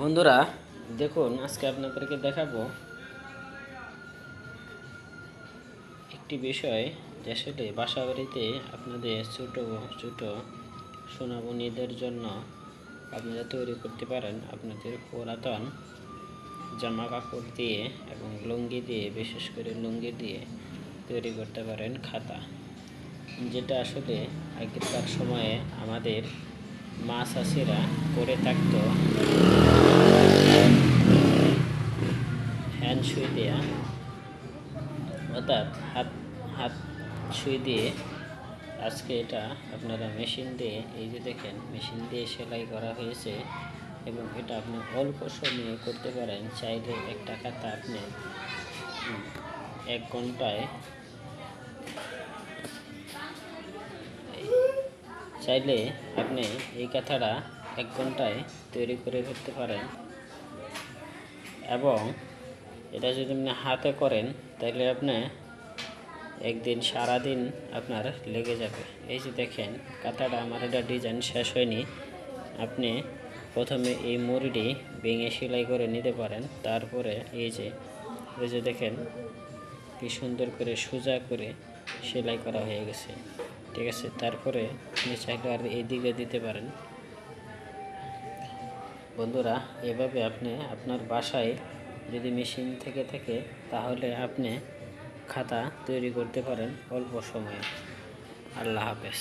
বন্ধুরা দেখুন, আজকে আপনাদেরকে দেখাবো একটি বিষয় যে আসলে বাসা বাড়িতে আপনাদের ছোটো ছোটো সোনামণিদের জন্য আপনারা তৈরি করতে পারেন আপনাদের পুরাতন জামা কাপড় দিয়ে এবং লুঙ্গি দিয়ে, বিশেষ করে লুঙ্গি দিয়ে তৈরি করতে পারেন খাতা, যেটা আসলে আগেকার সময়ে আমাদের মা চাষিরা করে থাকতো হ্যান্ড সুই দেয়া, অর্থাৎ হাত হাত সুই দিয়ে। আজকে এটা আপনারা মেশিন দিয়ে, এই যে দেখেন মেশিন দিয়ে সেলাই করা হয়েছে এবং এটা আপনি অল্প সময়ে করতে পারেন। চাইলে একটা খাতা আপনি 1 ঘন্টায় চাইলে আপনি এই কাঁথাটা 1 ঘন্টায় তৈরি করে ফেলতে পারেন। এবং এটা যদি আপনি হাতে করেন তাহলে আপনি একদিন সারাদিন আপনার লেগে যাবে। এই যে দেখেন কাঁথাটা, আমার এটা ডিজাইন শেষ হয়নি। আপনি প্রথমে এই মুড়িটি ভেঙে সেলাই করে নিতে পারেন। তারপরে এই যে দেখেন কি সুন্দর করে সোজা করে সেলাই করা হয়ে গেছে, ঠিক আছে। তারপরে আপনি চাইলে আর এইদিকে দিতে পারেন। বন্ধুরা, এভাবে আপনি আপনার বাসায় যদি মেশিন থেকে থাকে তাহলে আপনি খাতা তৈরি করতে পারেন অল্প সময়ে। আল্লাহ হাফেজ।